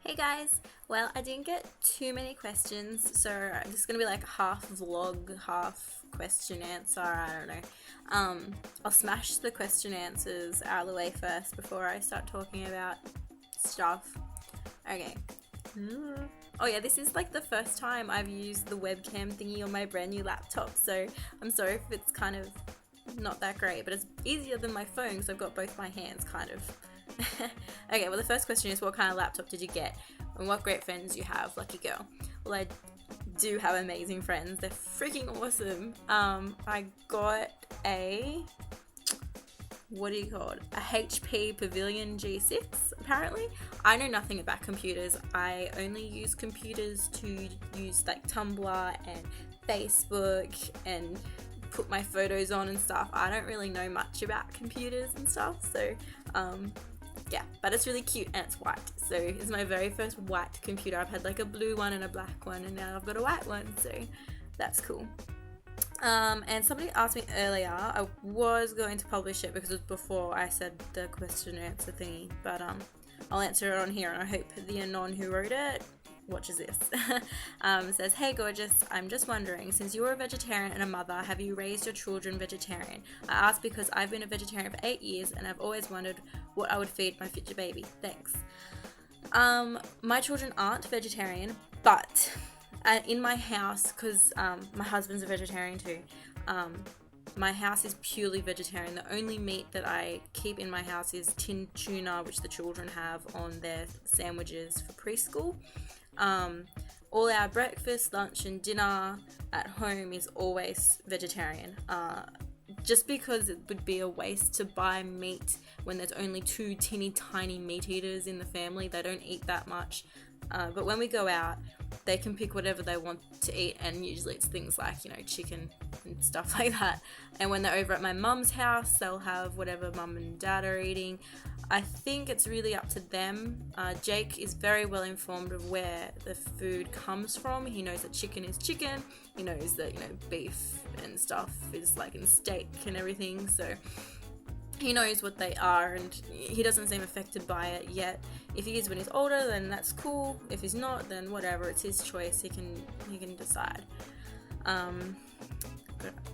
Hey guys! Well, I didn't get too many questions, so this is gonna be like half vlog, half question answer. I don't know. I'll smash the question answers out of the way first before I start talking about stuff. Okay. Oh yeah, this is like the first time I've used the webcam thingy on my brand new laptop, so I'm sorry if it's kind of not that great, but it's easier than my phone because I've got both my hands kind of. Okay, well the first question is what kind of laptop did you get and what great friends you have, lucky girl. Well, I do have amazing friends, they're freaking awesome. I got a, what do you call it, a HP Pavilion G6 apparently. I know nothing about computers. I only use computers to use like Tumblr and Facebook and put my photos on and stuff. I don't really know much about computers and stuff, so yeah, but it's really cute and it's white. So it's my very first white computer. I've had like a blue one and a black one, and now I've got a white one, so that's cool. And somebody asked me earlier, I was going to publish it because it was before I said the question and answer thingy, but I'll answer it on here, and I hope the anon who wrote it watches this. Says, hey gorgeous, I'm just wondering, since you're a vegetarian and a mother, have you raised your children vegetarian? I ask because I've been a vegetarian for 8 years and I've always wondered what I would feed my future baby. Thanks. My children aren't vegetarian, but in my house, because my husband's a vegetarian too, my house is purely vegetarian. The only meat that I keep in my house is tinned tuna, which the children have on their sandwiches for preschool. All our breakfast, lunch and dinner at home is always vegetarian. Just because it would be a waste to buy meat when there's only 2 teeny tiny meat eaters in the family. They don't eat that much. But when we go out, they can pick whatever they want to eat, and usually it's things like, you know, chicken and stuff like that. And when they're over at my mum's house, they'll have whatever mum and dad are eating. I think it's really up to them. Jake is very well informed of where the food comes from. He knows that chicken is chicken. He knows that, you know, beef and stuff is like in steak and everything. So he knows what they are, and he doesn't seem affected by it yet. If he is when he's older, then that's cool. If he's not, then whatever, it's his choice. He can decide. Got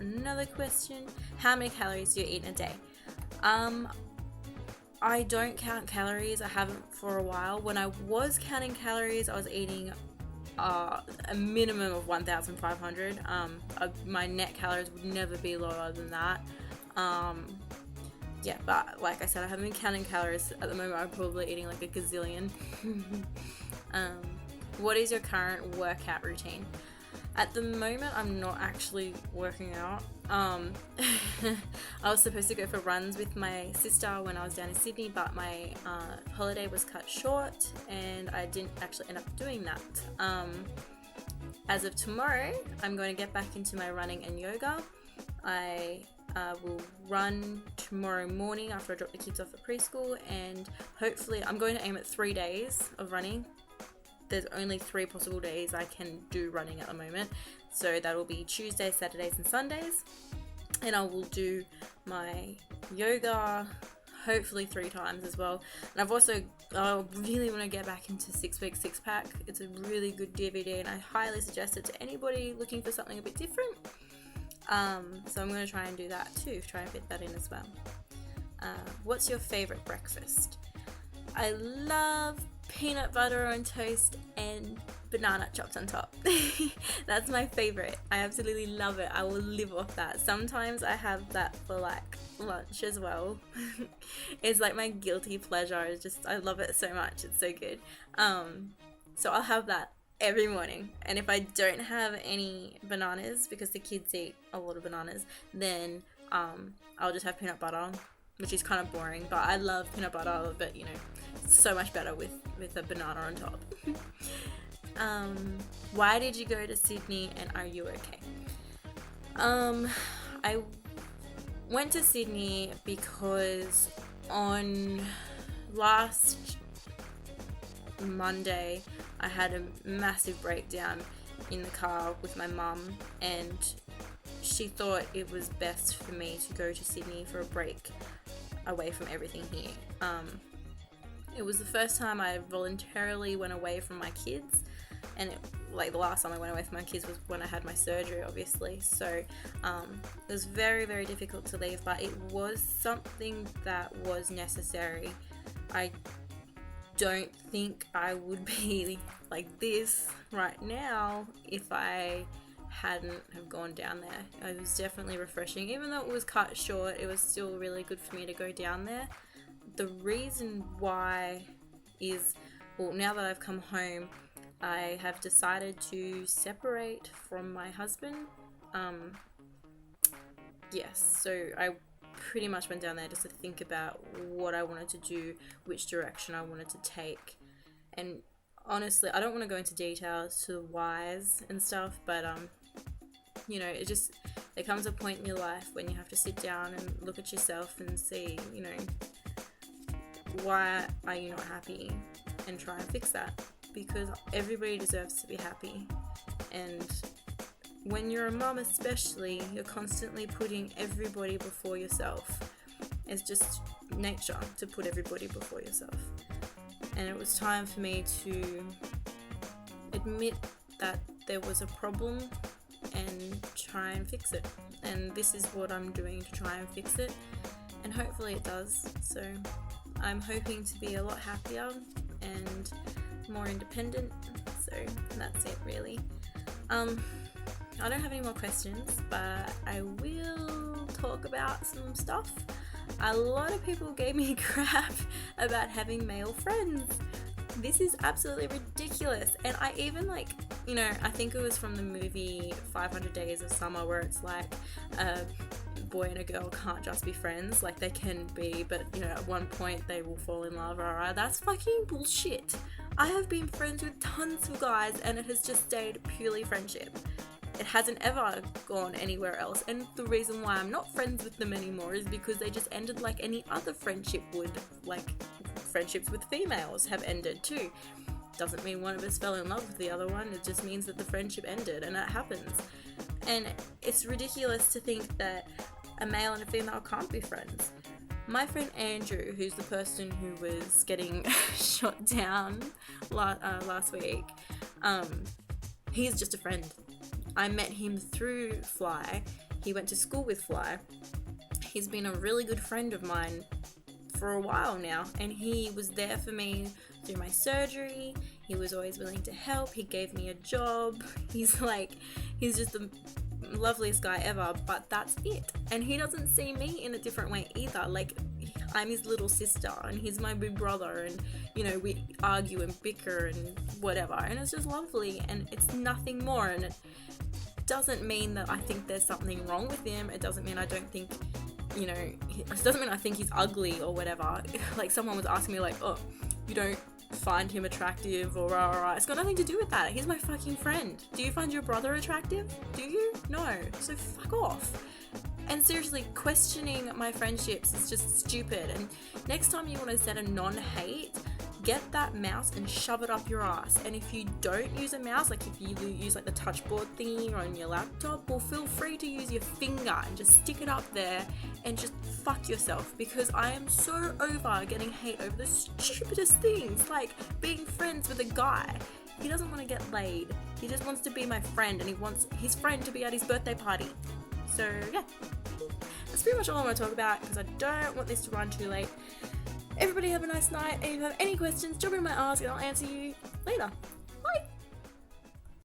another question. How many calories do you eat in a day? I don't count calories. I haven't for a while. When I was counting calories, I was eating a minimum of 1,500. My net calories would never be lower than that. Yeah, but like I said, I haven't been counting calories. At the moment, I'm probably eating like a gazillion. What is your current workout routine? At the moment, I'm not actually working out. I was supposed to go for runs with my sister when I was down in Sydney, but my holiday was cut short and I didn't actually end up doing that. As of tomorrow, I'm going to get back into my running and yoga. I will run tomorrow morning after I drop the kids off at preschool, and hopefully I'm going to aim at 3 days of running. There's only 3 possible days I can do running at the moment, so that will be Tuesdays, Saturdays and Sundays, and I will do my yoga hopefully 3 times as well. And I really want to get back into 6 Week Six Pack. It's a really good DVD and I highly suggest it to anybody looking for something a bit different. So I'm going to try and do that too, try and fit that in as well. What's your favorite breakfast? I love peanut butter on toast and banana chopped on top. That's my favorite. I absolutely love it. I will live off that. Sometimes I have that for like lunch as well. It's like my guilty pleasure. I love it so much. It's so good. So I'll have that every morning, and if I don't have any bananas, because the kids eat a lot of bananas, then I'll just have peanut butter, which is kind of boring, but I love peanut butter, but you know, it's so much better with a banana on top. Why did you go to Sydney and are you okay? I went to Sydney because on last Monday I had a massive breakdown in the car with my mum, and she thought it was best for me to go to Sydney for a break away from everything here. It was the first time I voluntarily went away from my kids, and the last time I went away from my kids was when I had my surgery, obviously. So it was very, very difficult to leave, but it was something that was necessary. I don't think I would be like this right now if I hadn't have gone down there. It was definitely refreshing. Even though it was cut short, it was still really good for me to go down there. The reason why is, well, now that I've come home, I have decided to separate from my husband. Yes, so I pretty much went down there just to think about what I wanted to do, which direction I wanted to take. And honestly, I don't want to go into details to the whys and stuff, but you know, there comes a point in your life when you have to sit down and look at yourself and see, you know, why are you not happy, and try and fix that, because everybody deserves to be happy. And when you're a mom especially, you're constantly putting everybody before yourself. It's just nature to put everybody before yourself. And it was time for me to admit that there was a problem and try and fix it. And this is what I'm doing to try and fix it, and hopefully it does. So I'm hoping to be a lot happier and more independent. So that's it, really. I don't have any more questions, but I will talk about some stuff. A lot of people gave me crap about having male friends. This is absolutely ridiculous. And I even I think it was from the movie 500 Days of Summer, where it's like a boy and a girl can't just be friends. Like, they can be, but you know, at one point they will fall in love. Alright, that's fucking bullshit. I have been friends with tons of guys and it has just stayed purely friendship. It hasn't ever gone anywhere else, and the reason why I'm not friends with them anymore is because they just ended like any other friendship would. Like, friendships with females have ended too. Doesn't mean one of us fell in love with the other one, it just means that the friendship ended, and that happens. And it's ridiculous to think that a male and a female can't be friends. My friend Andrew, who's the person who was getting shot down last week, he's just a friend. I met him through Fly. He went to school with Fly. He's been a really good friend of mine for a while now, and he was there for me through my surgery. He was always willing to help. He gave me a job. He's just the loveliest guy ever, but that's it. And he doesn't see me in a different way either. Like, I'm his little sister and he's my big brother, and you know, we argue and bicker and whatever, and it's just lovely, and it's nothing more. And it doesn't mean that I think there's something wrong with him. It doesn't mean I don't think, you know, it doesn't mean I think he's ugly or whatever. Like, someone was asking me like, oh, you don't find him attractive or it's got nothing to do with that. He's my fucking friend. Do you find your brother attractive? Do you? No. So fuck off. And seriously, questioning my friendships is just stupid. And next time you want to set a non-hate, get that mouse and shove it up your ass. And if you don't use a mouse, like if you use like the touchboard thingy on your laptop, well, feel free to use your finger and just stick it up there and just fuck yourself, because I am so over getting hate over the stupidest things, like being friends with a guy. He doesn't want to get laid. He just wants to be my friend, and he wants his friend to be at his birthday party. So yeah, that's pretty much all I want to talk about, because I don't want this to run too late. Everybody have a nice night, and if you have any questions, drop me my ask and I'll answer you later.